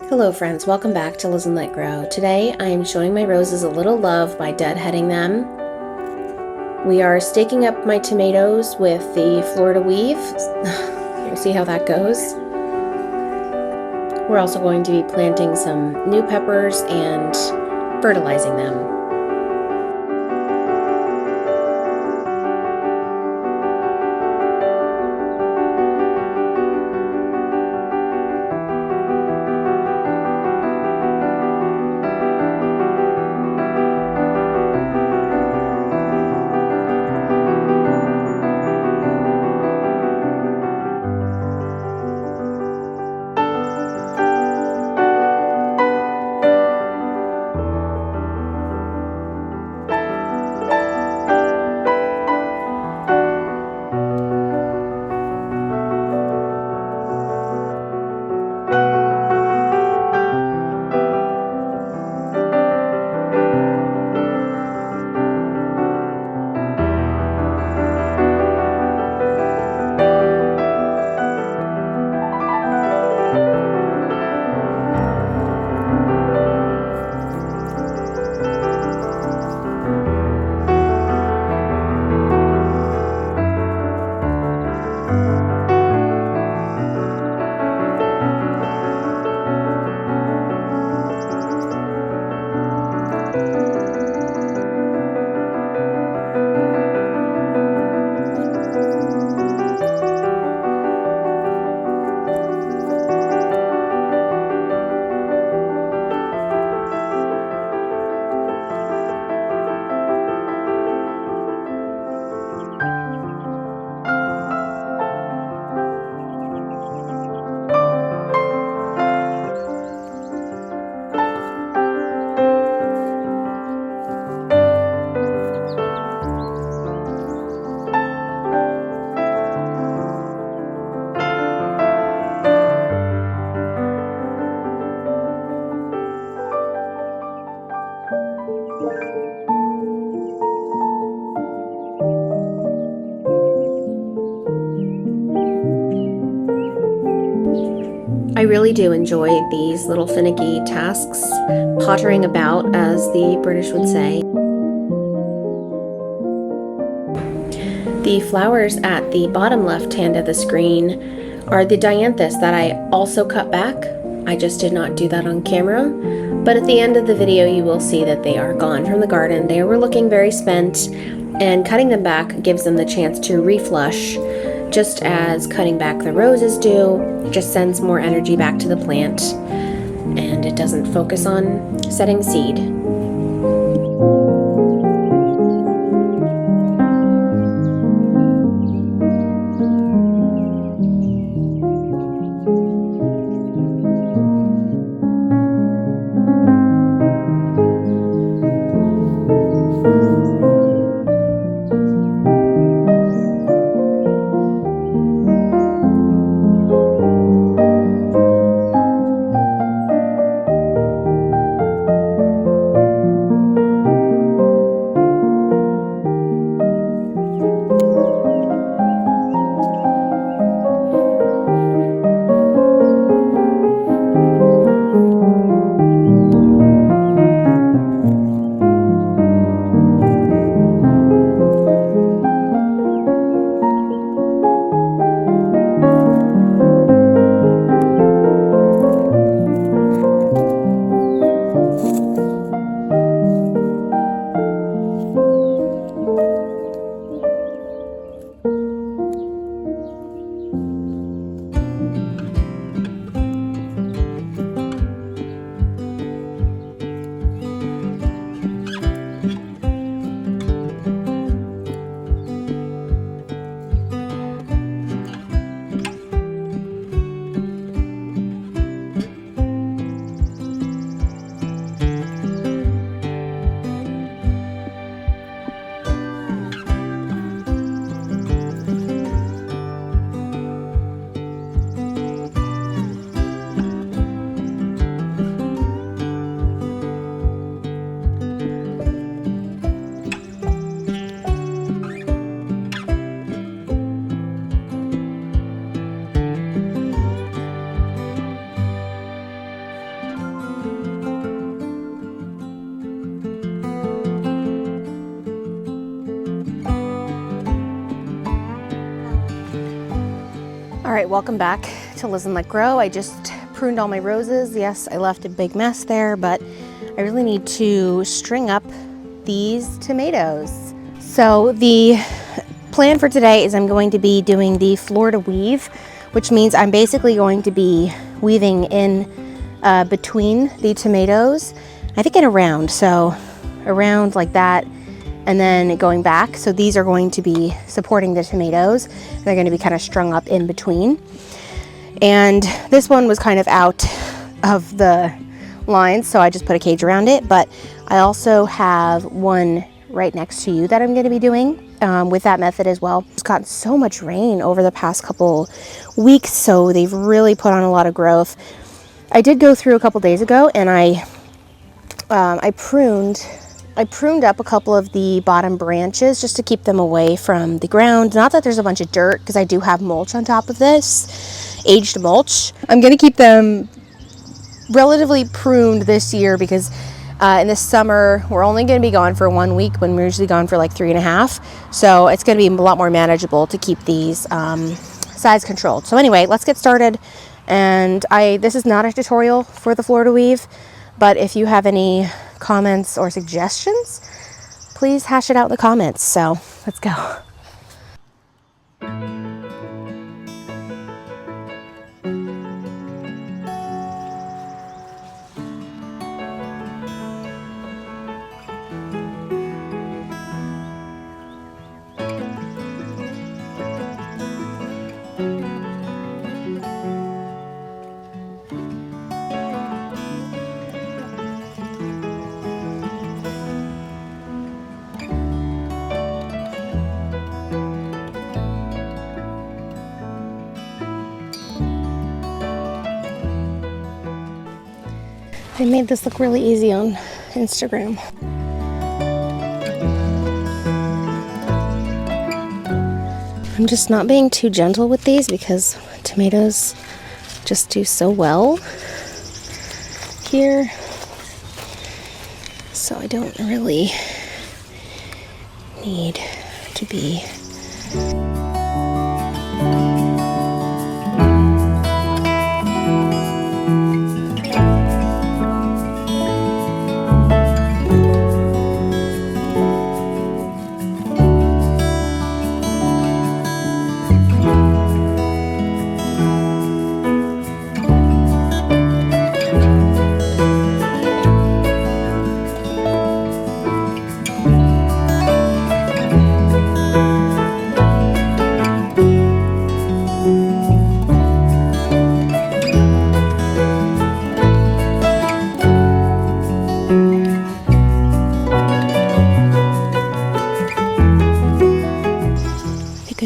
Hello friends, welcome back to Liz and Let Grow. Today I am showing my roses a little love by deadheading them. We are staking up my tomatoes with the Florida weave. We'll see how that goes. We're also going to be planting some new peppers and fertilizing them. I really do enjoy these little finicky tasks, pottering about, as the British would say. The flowers at the bottom left hand of the screen are the dianthus that I also cut back. I just did not do that on camera, but at the end of the video you will see that they are gone from the garden. They were looking very spent, and cutting them back gives them the chance to reflush, just as cutting back the roses do. It just sends more energy back to the plant, and it doesn't focus on setting seed. right, welcome back to Liz and Let Grow. I just pruned all my roses. Yes, I left a big mess there, but I really need to string up these tomatoes. So the plan for today is I'm going to be doing the Florida weave, which means I'm basically going to be weaving in between the tomatoes, I think in a round, so around like that, and then going back. So these are going to be supporting the tomatoes. They're going to be kind of strung up in between. And this one was kind of out of the lines, so I just put a cage around it. But I also have one right next to you that I'm going to be doing with that method as well. It's gotten so much rain over the past couple weeks, so they've really put on a lot of growth. I did go through a couple days ago and I pruned up a couple of the bottom branches just to keep them away from the ground. Not that there's a bunch of dirt, because I do have mulch on top of this, aged mulch. I'm going to keep them relatively pruned this year because in the summer we're only going to be gone for 1 week when we're usually gone for like 3.5. So it's going to be a lot more manageable to keep these size controlled. So anyway, let's get started. And this is not a tutorial for the Florida weave, but if you have any comments or suggestions, please hash it out in the comments. So let's go. I made this look really easy on Instagram. I'm just not being too gentle with these because tomatoes just do so well here. So I don't really need to be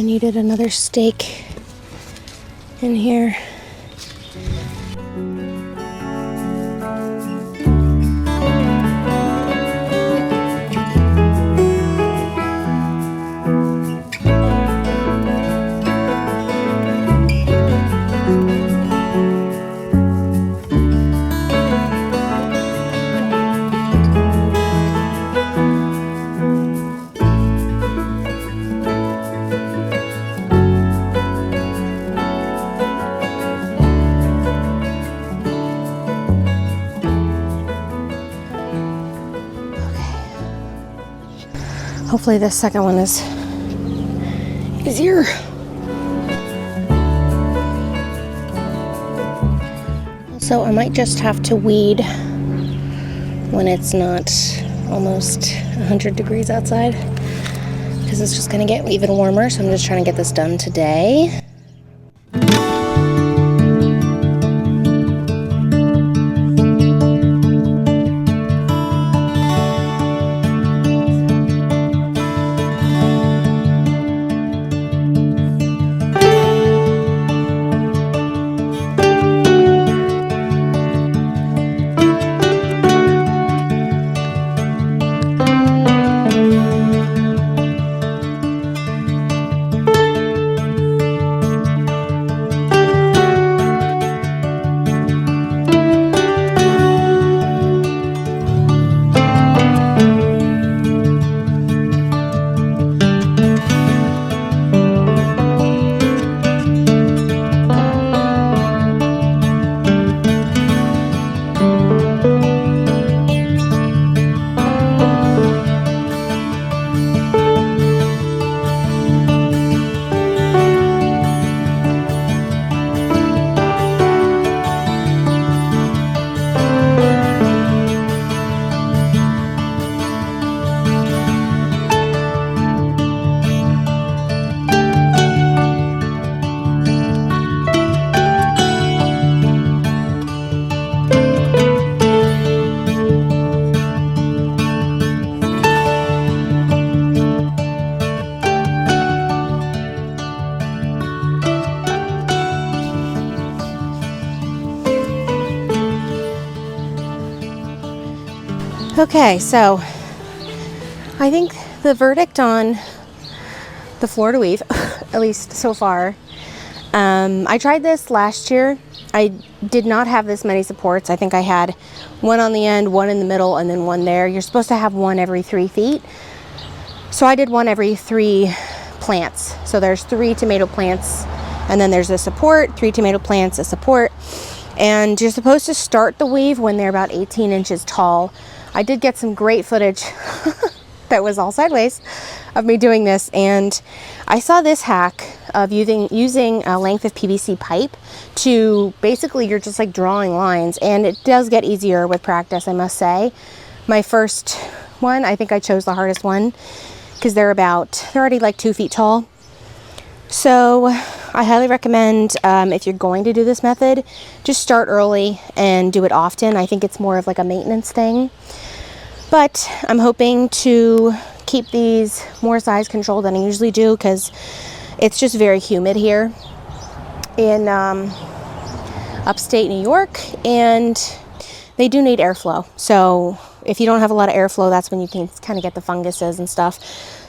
needed another stake in here. Hopefully this second one is easier. So I might just have to weed when it's not almost 100 degrees outside, because it's just gonna get even warmer. So I'm just trying to get this done today. Okay, so I think the verdict on the Florida weave, at least so far, I tried this last year. I did not have this many supports. I think I had one on the end, one in the middle, and then one there. You're supposed to have one every 3 feet. So I did one every 3 plants. So there's 3 tomato plants, and then there's a support, 3 tomato plants, a support. And you're supposed to start the weave when they're about 18 inches tall. I did get some great footage that was all sideways of me doing this, and I saw this hack of using a length of PVC pipe to basically, you're just like drawing lines, and it does get easier with practice, I must say. My first one, I think I chose the hardest one because they're already like 2 feet tall. So I highly recommend, if you're going to do this method, just start early and do it often. I think it's more of like a maintenance thing. But I'm hoping to keep these more size controlled than I usually do because it's just very humid here in upstate New York, and they do need airflow. So if you don't have a lot of airflow, that's when you can kind of get the funguses and stuff.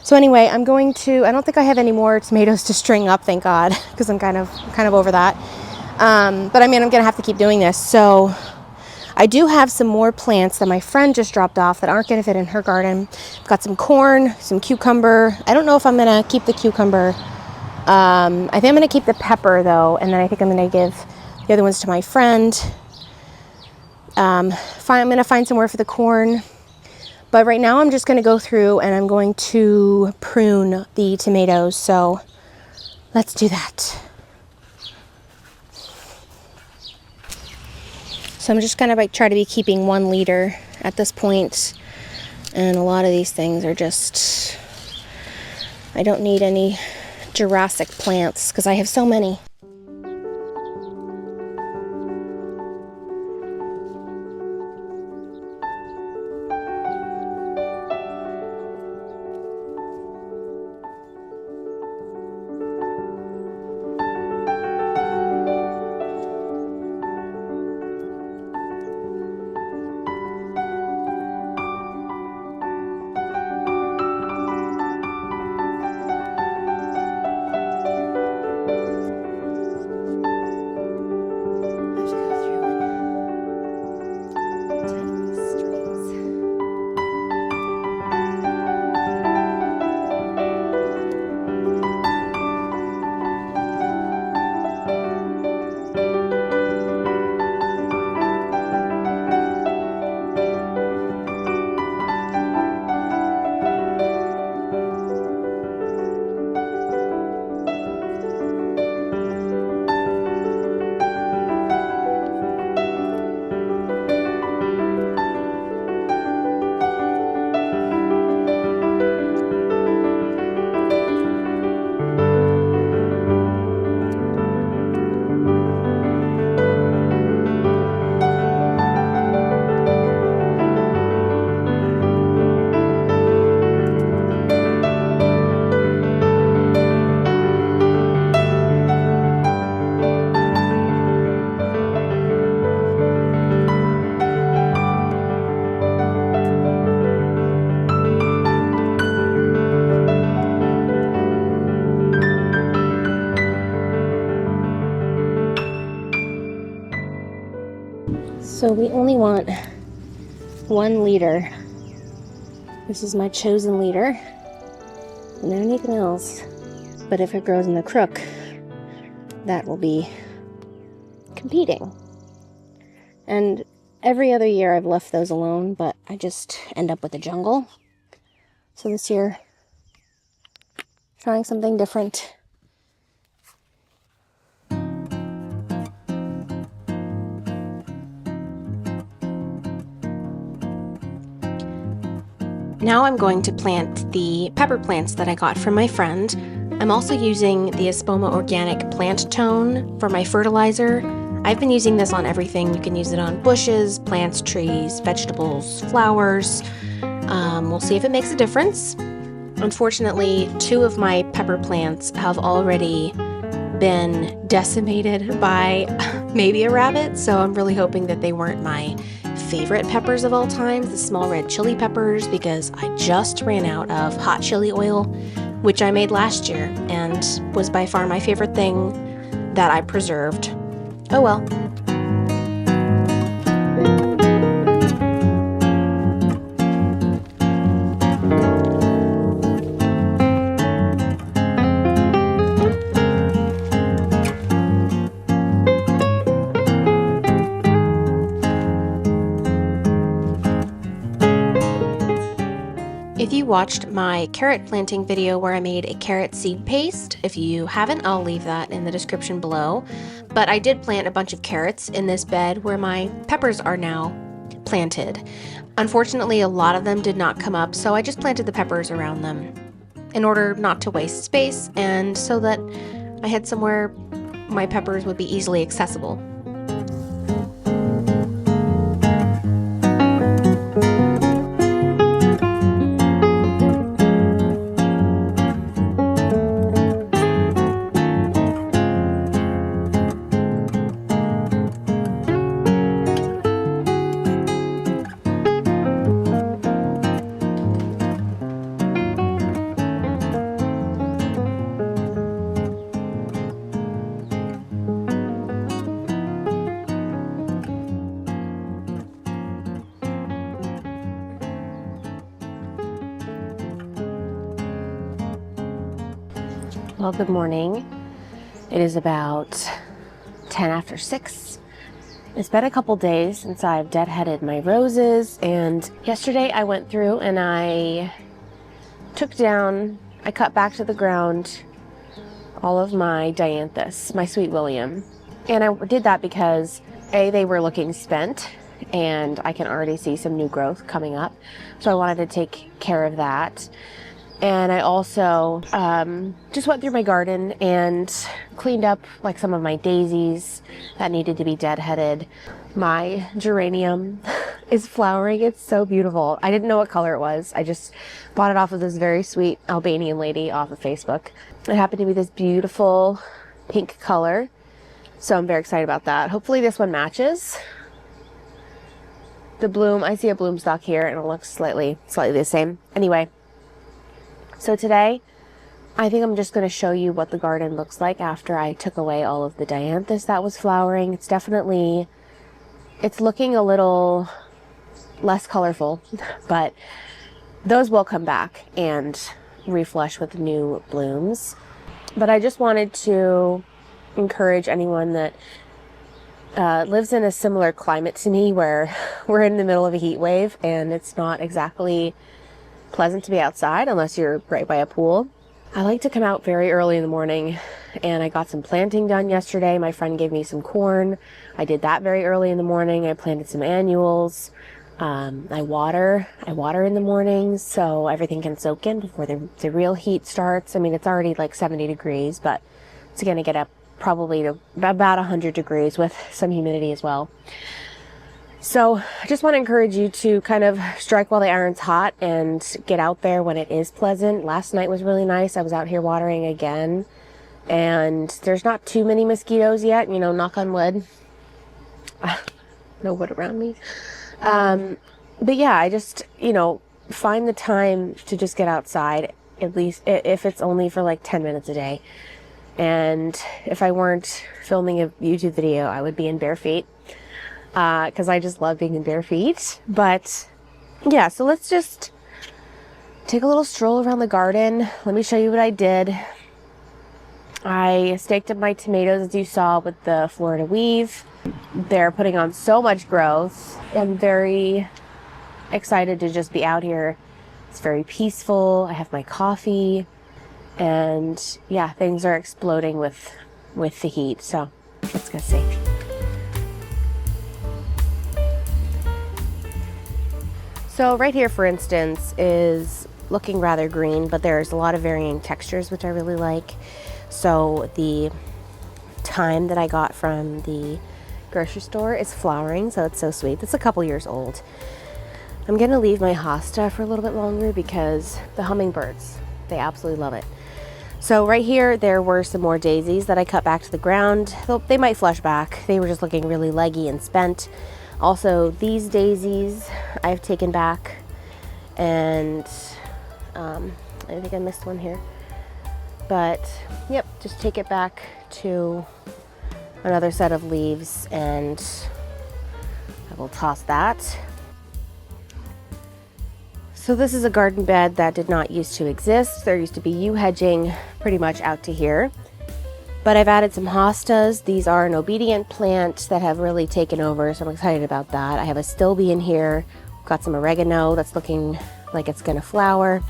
So anyway, I don't think I have any more tomatoes to string up, thank God, because I'm kind of over that. But I mean, I'm gonna have to keep doing this. So I do have some more plants that my friend just dropped off that aren't gonna fit in her garden. I've got some corn, some cucumber. I don't know if I'm gonna keep the cucumber. I think I'm gonna keep the pepper though, and then I think I'm gonna give the other ones to my friend. I'm gonna find somewhere for the corn. But right now I'm just gonna go through and I'm going to prune the tomatoes. So let's do that. So I'm just gonna try to be keeping 1 liter at this point. And a lot of these things are just, I don't need any Jurassic plants because I have so many. So we only want 1 liter. This is my chosen liter. And anything else. But if it grows in the crook, that will be competing. And every other year I've left those alone, but I just end up with a jungle. So this year, trying something different. Now I'm going to plant the pepper plants that I got from my friend. I'm also using the Espoma Organic Plant Tone for my fertilizer. I've been using this on everything. You can use it on bushes, plants, trees, vegetables, flowers. We'll see if it makes a difference. Unfortunately, 2 of my pepper plants have already been decimated by maybe a rabbit, so I'm really hoping that they weren't my favorite peppers of all time, the small red chili peppers, because I just ran out of hot chili oil, which I made last year and was by far my favorite thing that I preserved. Oh well. If you watched my carrot planting video where I made a carrot seed paste, if you haven't, I'll leave that in the description below. But I did plant a bunch of carrots in this bed where my peppers are now planted. Unfortunately, a lot of them did not come up, so I just planted the peppers around them in order not to waste space and so that I had somewhere my peppers would be easily accessible. Well, good morning. It is about 10 after 6. It's been a couple days since I've deadheaded my roses, and yesterday I went through and I cut back to the ground all of my dianthus, my Sweet William. And I did that because they were looking spent and I can already see some new growth coming up. So I wanted to take care of that. And I also just went through my garden and cleaned up like some of my daisies that needed to be deadheaded. My geranium is flowering. It's so beautiful. I didn't know what color it was. I just bought it off of this very sweet Albanian lady off of Facebook. It happened to be this beautiful pink color. So I'm very excited about that. Hopefully this one matches. The bloom, I see a bloom stalk here and it looks slightly the same. Anyway. So today, I think I'm just going to show you what the garden looks like after I took away all of the dianthus that was flowering. It's looking a little less colorful, but those will come back and reflush with new blooms. But I just wanted to encourage anyone that lives in a similar climate to me where we're in the middle of a heat wave and it's not exactly pleasant to be outside unless you're right by a pool. I like to come out very early in the morning, and I got some planting done yesterday. My friend gave me some corn. I did that very early in the morning. I planted some annuals. I water in the mornings so everything can soak in before the real heat starts. I mean, it's already like 70 degrees, but it's going to get up probably to about 100 degrees with some humidity as well. So I just want to encourage you to kind of strike while the iron's hot and get out there when it is pleasant. Last night was really nice. I was out here watering again, and there's not too many mosquitoes yet, knock on wood. No wood around me. But yeah, I just, find the time to just get outside, at least if it's only for like 10 minutes a day. And if I weren't filming a YouTube video, I would be in bare feet. Because I just love being in bare feet. But yeah, so let's just take a little stroll around the garden. Let me show you what I did. I staked up my tomatoes, as you saw, with the Florida weave. They're putting on so much growth. I'm very excited to just be out here. It's very peaceful. I have my coffee. And yeah, things are exploding with the heat. So let's go see. So right here, for instance, is looking rather green, but there's a lot of varying textures, which I really like. So the thyme that I got from the grocery store is flowering, so it's so sweet. It's a couple years old. I'm gonna leave my hosta for a little bit longer because the hummingbirds, they absolutely love it. So right here, there were some more daisies that I cut back to the ground. They might flush back. They were just looking really leggy and spent. Also, these daisies I've taken back, and I think I missed one here. But yep, just take it back to another set of leaves, and I will toss that. So this is a garden bed that did not used to exist. There used to be yew hedging pretty much out to here. But I've added some hostas. These are an obedient plant that have really taken over, so I'm excited about that. I have a stilbe in here. Got some oregano that's looking like it's gonna flower.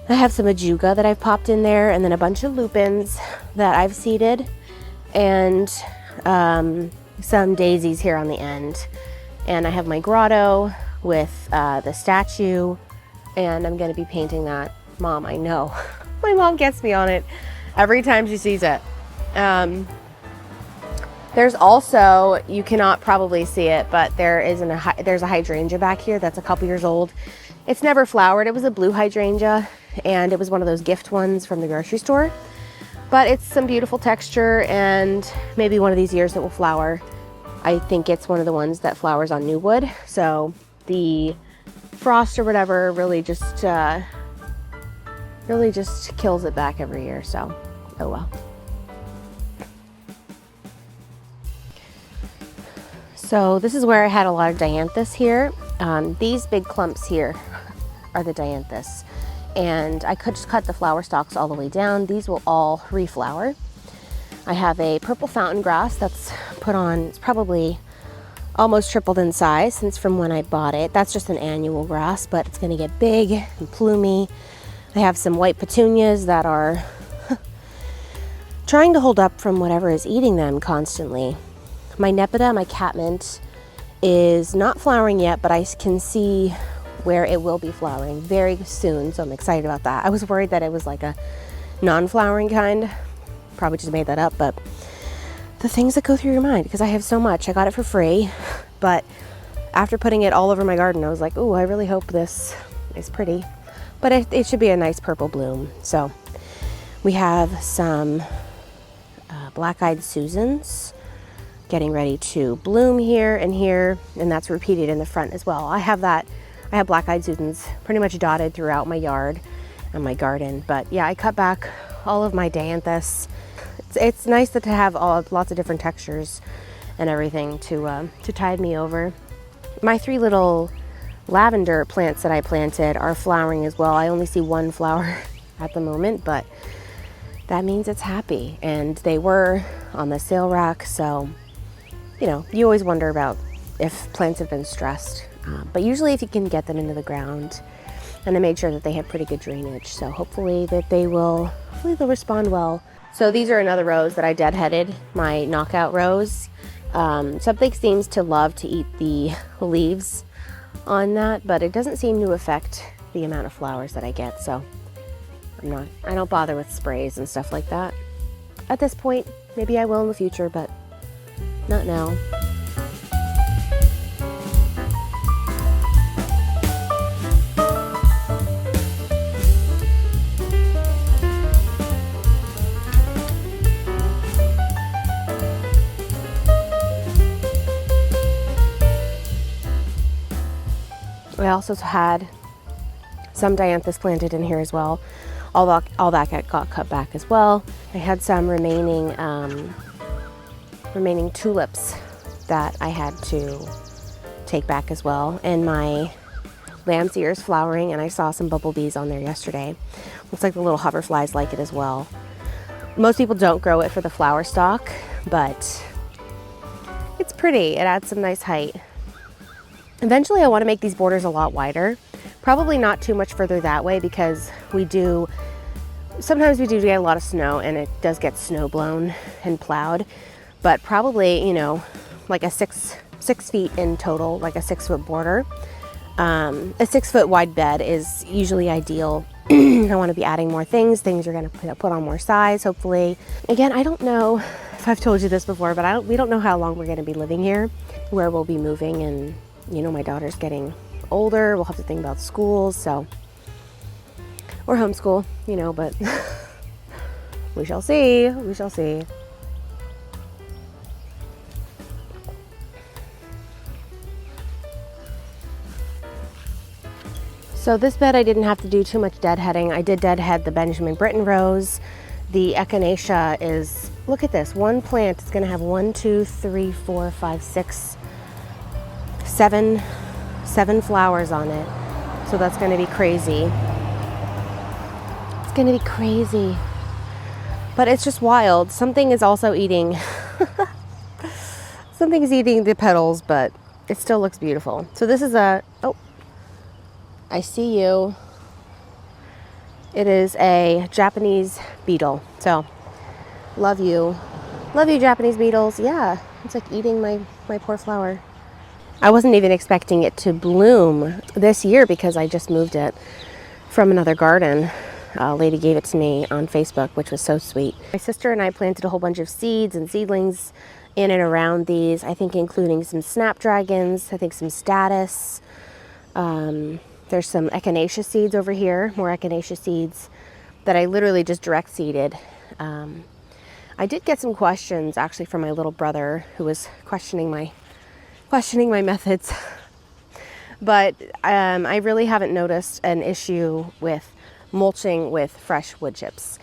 I have some ajuga that I've popped in there, and then a bunch of lupins that I've seeded, and some daisies here on the end. And I have my grotto with the statue, and I'm gonna be painting that. Mom, I know. My mom gets me on it every time she sees it. There's also, you cannot probably see it, but there's a hydrangea back here that's a couple years old. It's never flowered. It was a blue hydrangea, and it was one of those gift ones from the grocery store. But it's some beautiful texture, and maybe one of these years it will flower. I think it's one of the ones that flowers on new wood. So the frost or whatever really just kills it back every year. So, oh well. So this is where I had a lot of dianthus here. These big clumps here are the dianthus. And I could just cut the flower stalks all the way down. These will all reflower. I have a purple fountain grass that's put on, it's probably almost tripled in size since from when I bought it. That's just an annual grass, but it's gonna get big and plumy. I have some white petunias that are trying to hold up from whatever is eating them constantly. My nepeta, my catmint, is not flowering yet, but I can see where it will be flowering very soon, so I'm excited about that. I was worried that it was like a non-flowering kind. Probably just made that up, but the things that go through your mind, because I have so much. I got it for free, but after putting it all over my garden, I was like, oh, I really hope this is pretty. But it should be a nice purple bloom. So we have some black-eyed Susans getting ready to bloom here, and that's repeated in the front as well. I have black-eyed Susans pretty much dotted throughout my yard and my garden. But yeah, I cut back all of my dianthus. It's nice to have lots of different textures and everything to tide me over. My 3 little lavender plants that I planted are flowering as well. I only see one flower at the moment, but that means it's happy. And they were on the sale rack, so you know, you always wonder about if plants have been stressed. But usually if you can get them into the ground, and I made sure that they had pretty good drainage. So hopefully they'll respond well. So these are another rose that I deadheaded, my knockout rose. Something seems to love to eat the leaves on that, but it doesn't seem to affect the amount of flowers that I get. So I don't bother with sprays and stuff like that. At this point, maybe I will in the future, but not now. I also had some dianthus planted in here as well. All that got cut back as well. I had some remaining tulips that I had to take back as well. And my lamb's ears flowering, and I saw some bumblebees on there yesterday. Looks like the little hoverflies like it as well. Most people don't grow it for the flower stalk, but it's pretty. It adds some nice height. Eventually I want to make these borders a lot wider. Probably not too much further that way, because sometimes we do get a lot of snow, and it does get snow blown and plowed. But probably, you know, like a six feet in total, like a 6-foot border. A 6-foot wide bed is usually ideal. I want to be adding more things. Things are going to put on more size, hopefully. Again, I don't know if I've told you this before, but we don't know how long we're going to be living here, where we'll be moving, and you know, my daughter's getting older. We'll have to think about schools, so, or homeschool, you know, but we shall see. We shall see. So this bed I didn't have to do too much deadheading. I did deadhead the Benjamin Britten rose. The echinacea is, look at this, one plant is gonna have 1, 2, 3, 4, 5, 6, 7 flowers on it. So that's gonna be crazy. It's gonna be crazy. But it's just wild. Something is also eating, something's eating the petals, but it still looks beautiful. So this is a, oh, I see you. It is a Japanese beetle. So, love you. Love you, Japanese beetles. Yeah, it's like eating my poor flower. I wasn't even expecting it to bloom this year because I just moved it from another garden. A lady gave it to me on Facebook, which was so sweet. My sister and I planted a whole bunch of seeds and seedlings in and around these, I think including some snapdragons, I think some statice. There's some echinacea seeds over here, more echinacea seeds that I literally just direct seeded. I did get some questions actually from my little brother who was questioning my methods. But I really haven't noticed an issue with mulching with fresh wood chips.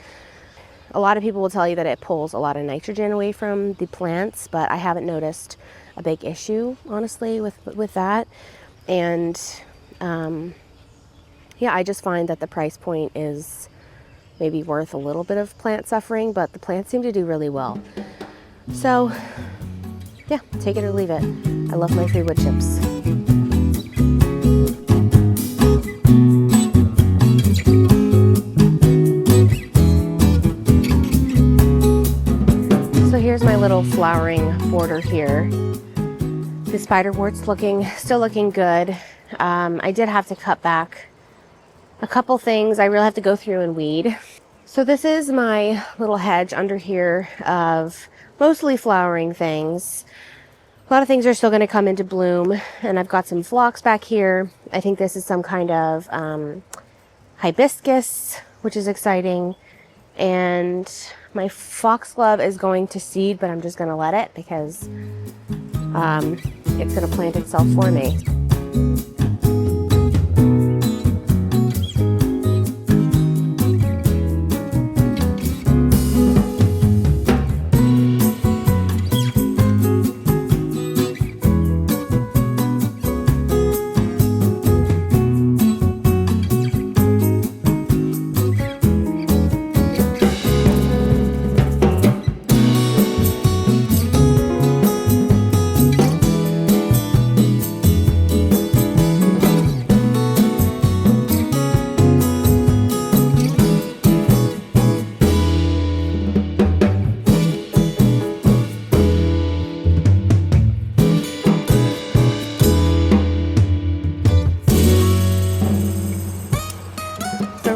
A lot of people will tell you that it pulls a lot of nitrogen away from the plants, but I haven't noticed a big issue, honestly, with that. And yeah, I just find that the price point is maybe worth a little bit of plant suffering, but the plants seem to do really well. So yeah, take it or leave it. I love my 3 wood chips. So here's my little flowering border here. The spiderwort's still looking good. I did have to cut back a couple things. I really have to go through and weed. So this is my little hedge under here of mostly flowering things. A lot of things are still going to come into bloom, and I've got some phlox back here. I think this is some kind of hibiscus, which is exciting. And my foxglove is going to seed, but I'm just going to let it because it's going to plant itself for me.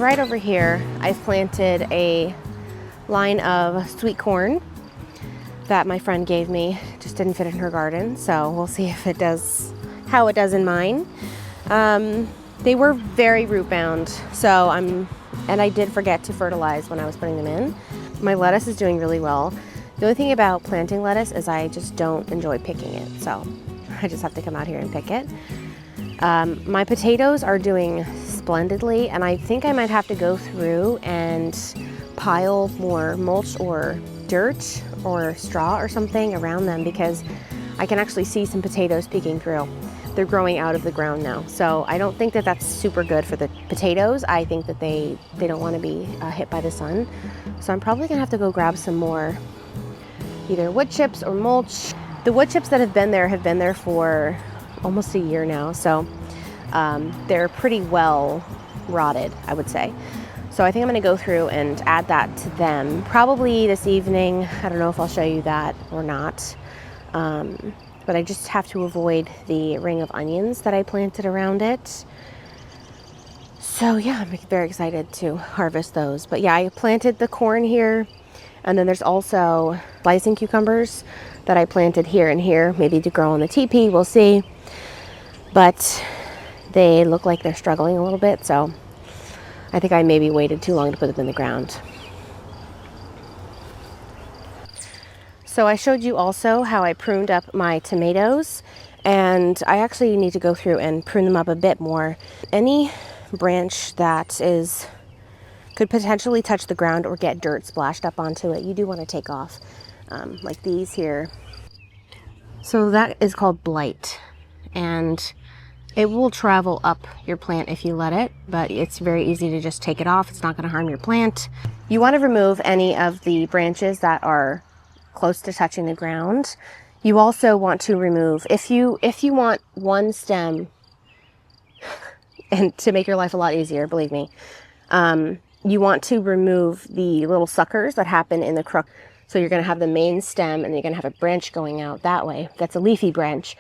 Right over here, I've planted a line of sweet corn that my friend gave me. Just didn't fit in her garden, so we'll see if it does, how it does in mine. They were very root bound, so and I did forget to fertilize when I was putting them in. My lettuce is doing really well. The only thing about planting lettuce is I just don't enjoy picking it, so I just have to come out here and pick it. My potatoes are doing splendidly, and I think I might have to go through and pile more mulch or dirt or straw or something around them because I can actually see some potatoes peeking through. They're growing out of the ground now, so I don't think that that's super good for the potatoes. I think that they don't want to be hit by the sun, so I'm probably gonna have to go grab some more either wood chips or mulch. The wood chips that have been there for almost a year now, so they're pretty well rotted, I would say. So I think I'm going to go through and add that to them probably this evening. I don't know if I'll show you that or not, but I just have to avoid the ring of onions that I planted around it. So yeah, I'm very excited to harvest those. But yeah, I planted the corn here, and then there's also slicing cucumbers that I planted here and here, maybe to grow on the teepee, we'll see. But they look like they're struggling a little bit, so I think I maybe waited too long to put them in the ground. So I showed you also how I pruned up my tomatoes, and I actually need to go through and prune them up a bit more. Any branch that could potentially touch the ground or get dirt splashed up onto it, you do want to take off, like these here. So that is called blight, and it will travel up your plant if you let it, but it's very easy to just take it off. It's not going to harm your plant. You want to remove any of the branches that are close to touching the ground. You also want to remove, if you want one stem, and to make your life a lot easier, believe me, you want to remove the little suckers that happen in the crook. So you're going to have the main stem, and you're going to have a branch going out that way. That's a leafy branch.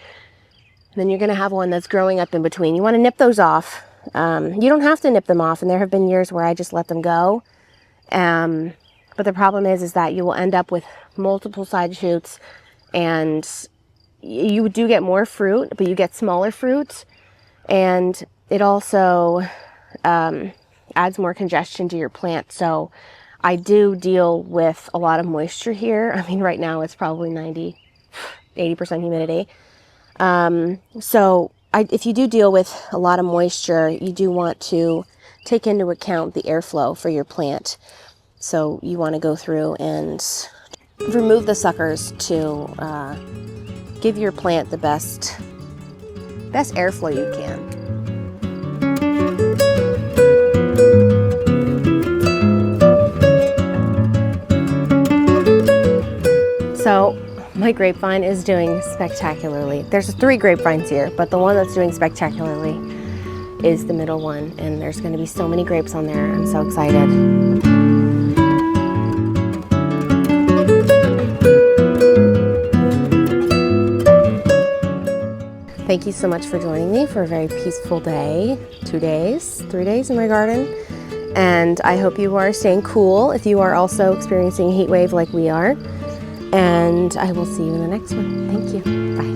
And then you're going to have one that's growing up in between. You want to nip those off. You don't have to nip them off, and there have been years where I just let them go. But the problem is that you will end up with multiple side shoots, and you do get more fruit, but you get smaller fruit, and it also adds more congestion to your plant. So I do deal with a lot of moisture here. I mean, right now it's probably 80% humidity. So if you do deal with a lot of moisture, you do want to take into account the airflow for your plant. So you want to go through and remove the suckers to give your plant the best airflow you can. So my grapevine is doing spectacularly. There's 3 grapevines here, but the one that's doing spectacularly is the middle one, and there's going to be so many grapes on there. I'm so excited. Thank you so much for joining me for a very peaceful day, 2 days, 3 days in my garden. And I hope you are staying cool if you are also experiencing a heat wave like we are. And I will see you in the next one. Thank you. Bye.